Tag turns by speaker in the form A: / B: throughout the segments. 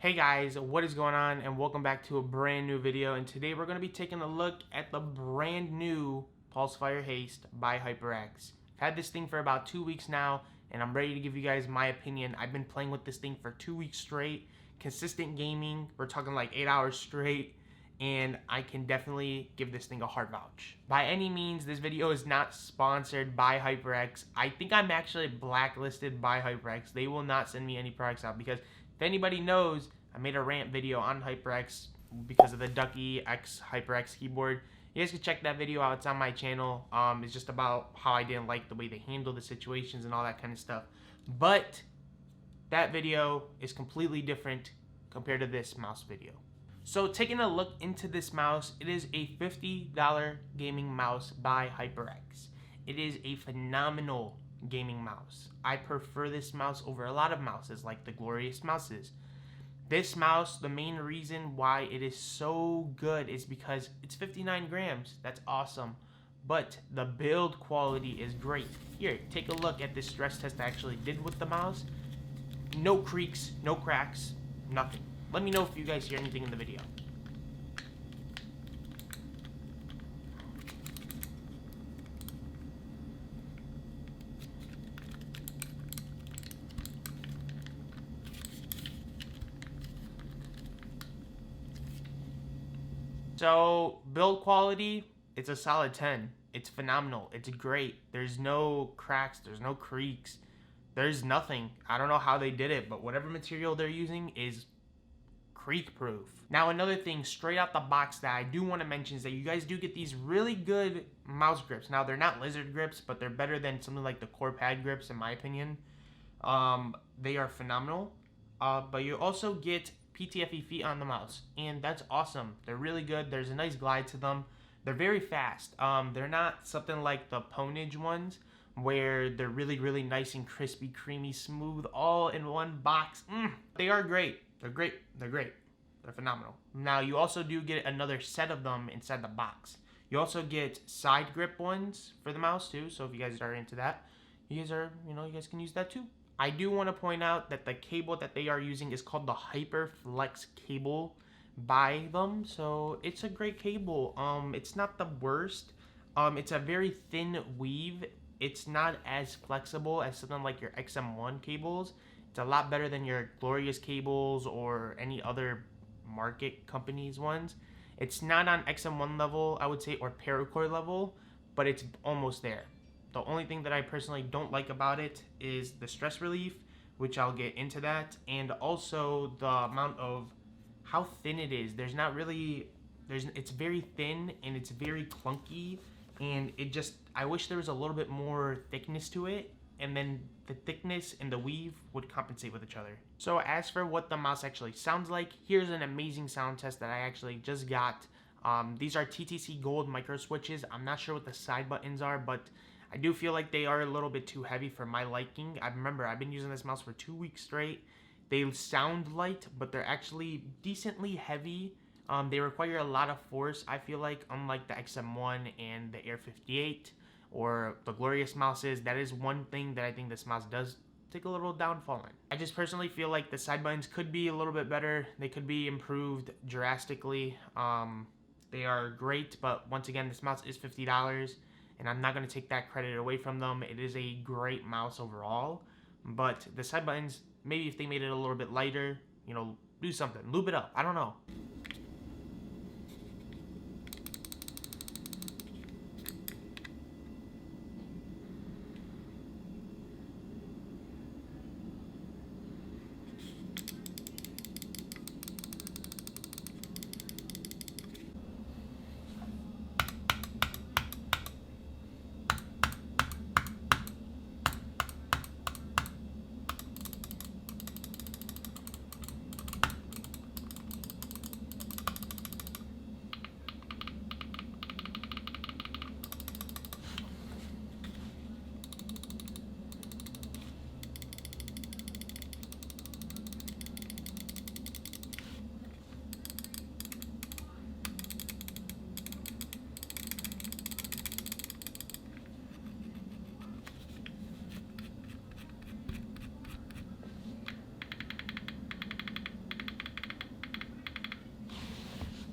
A: Hey guys, what is going on, and welcome back to a brand new video. And today we're going to be taking a look at the brand new Pulsefire Haste by HyperX. I've had this thing for about 2 weeks now, and I'm ready to give you guys my opinion. I've been playing with this thing for 2 weeks straight, consistent gaming. We're talking like 8 hours straight, and I can definitely give this thing a hard vouch. By any means, this video is not sponsored by HyperX. I think I'm actually blacklisted by HyperX. They will not send me any products out because if anybody knows, I made a rant video on HyperX because of the Ducky X HyperX keyboard. You guys can check that video out. It's on my channel. It's just about how I didn't like the way they handle the situations and all that kind of stuff. But that video is completely different compared to this mouse video. So taking a look into this mouse, it is a $50 gaming mouse by HyperX. It is a phenomenal gaming mouse. I prefer this mouse over a lot of mouses like the glorious mouses. This mouse, the main reason why it is so good is because it's 59 grams. That's awesome. But the build quality is great. Here, take a look at this stress test I actually did with the mouse. No creaks, no cracks, nothing. Let me know if you guys hear anything in the video. So, build quality, it's a solid 10. It's phenomenal. It's great. There's no cracks. There's no creaks. There's nothing. I don't know how they did it, but whatever material they're using is creak-proof. Now, another thing straight out the box that I do want to mention is that you guys do get these really good mouse grips. Now, they're not lizard grips, but they're better than something like the core pad grips, in my opinion. They are phenomenal. But you also get PTFE feet on the mouse, and that's awesome. They're really good. There's a nice glide to them. They're very fast. They're not something like the Ponage ones where they're really nice and crispy, creamy, smooth, all in one box. They are great. They're great. They're great. They're phenomenal. Now, you also do get another set of them inside the box. You also get side grip ones for the mouse too, so if you guys are into that, you guys can use that too. I do want to point out that the cable that they are using is called the HyperFlex cable by them. So it's a great cable. It's not the worst. It's a very thin weave. It's not as flexible as something like your XM1 cables. It's a lot better than your Glorious cables or any other market companies ones. It's not on XM1 level, I would say, or Paracord level, but it's almost there. The only thing that I personally don't like about it is the stress relief, which I'll get into that, and also the amount of how thin it is. It's very thin and it's very clunky, and I wish there was a little bit more thickness to it, and then the thickness and the weave would compensate with each other. So as for what the mouse actually sounds like, here's an amazing sound test that I actually just got. These are TTC Gold micro switches. I'm not sure what the side buttons are, but I do feel like they are a little bit too heavy for my liking. I've been using this mouse for 2 weeks straight. They sound light, but they're actually decently heavy. They require a lot of force, I feel like, unlike the XM1 and the Air 58 or the Glorious mouses. That is one thing that I think this mouse does take a little downfall in. I just personally feel like the side buttons could be a little bit better. They could be improved drastically. They are great, but once again, this mouse is $50. And I'm not going to take that credit away from them. It is a great mouse overall. But the side buttons, maybe if they made it a little bit lighter, do something. Lube it up. I don't know.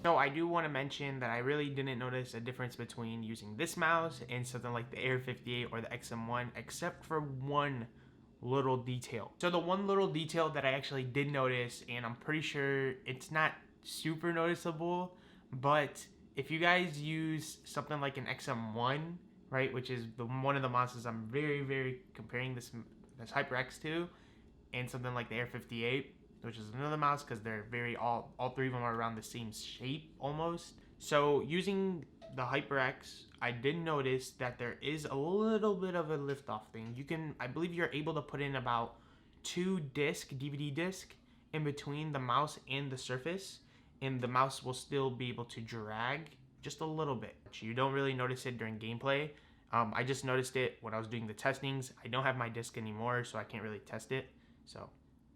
A: So I do want to mention that I really didn't notice a difference between using this mouse and something like the Air 58 or the XM1, except for one little detail. So the one little detail that I actually did notice, and I'm pretty sure it's not super noticeable, but if you guys use something like an XM1, right, which is one of the monsters I'm very comparing this HyperX to, and something like the Air 58, which is another mouse, because they're all three of them are around the same shape almost. So using the HyperX, I did notice that there is a little bit of a liftoff thing. I believe you're able to put in about 2 DVD disc in between the mouse and the surface, and the mouse will still be able to drag just a little bit. You don't really notice it during gameplay. I just noticed it when I was doing the testings. I don't have my disc anymore, so I can't really test it. So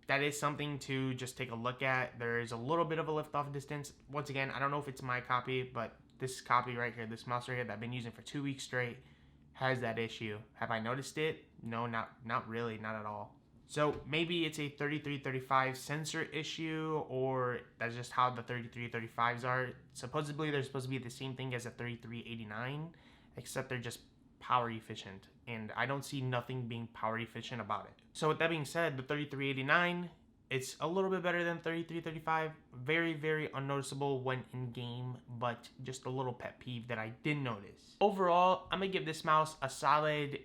A: that is something to just take a look at. There is a little bit of a liftoff distance. Once again, I don't know if it's my copy, but this copy right here, this mouse right here that I've been using for 2 weeks straight, has that issue. Have I noticed it? No, not really, not at all. So maybe it's a 3335 sensor issue, or that's just how the 3335s are. Supposedly they're supposed to be the same thing as a 3389, except they're just power efficient, and I don't see nothing being power efficient about it. So with that being said, the 3389, it's a little bit better than 3335. Very unnoticeable when in game, but just a little pet peeve that I did notice. Overall, I'm gonna give this mouse a solid,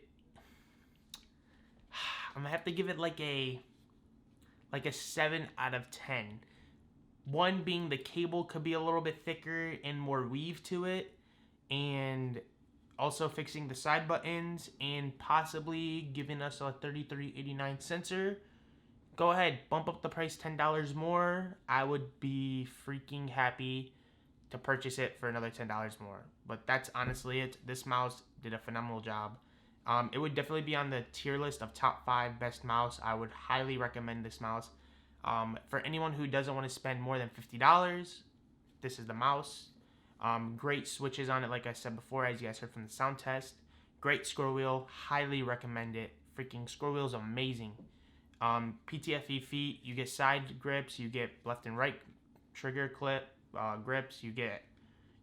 A: I'm gonna have to give it like a 7 out of 10. One being the cable could be a little bit thicker and more weave to it, and also fixing the side buttons, and possibly giving us a 3389 sensor. Go ahead, bump up the price $10 more. I would be freaking happy to purchase it for another $10 more. But that's honestly it. This mouse did a phenomenal job. It would definitely be on the tier list of top 5 best mouse. I would highly recommend this mouse. For anyone who doesn't want to spend more than $50, this is the mouse. Great switches on it, like I said before, as you guys heard from the sound test. Great scroll wheel, highly recommend it. Freaking scroll wheel is amazing. PTFE feet, you get side grips, you get left and right trigger clip grips, you get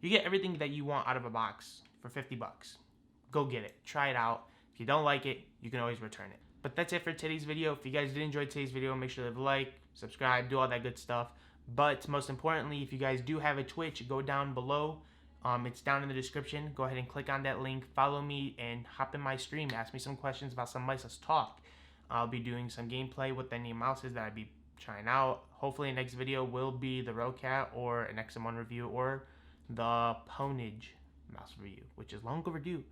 A: everything that you want out of a box for 50 bucks. Go get it, try it out. If you don't like it, you can always return it. But that's it for today's video. If you guys did enjoy today's video, make sure to leave a like, subscribe, do all that good stuff. But most importantly, if you guys do have a Twitch, go down below. It's down in the description. Go ahead and click on that link, follow me, and hop in my stream. Ask me some questions about some mice. Let's talk. I'll be doing some gameplay with any mouses that I'd be trying out. Hopefully, next video will be the Rocat or an XM1 review or the Ponage mouse review, which is long overdue.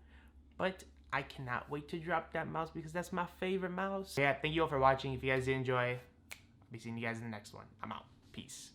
A: But I cannot wait to drop that mouse because that's my favorite mouse. Yeah, thank you all for watching. If you guys did enjoy, I'll be seeing you guys in the next one. I'm out. Peace.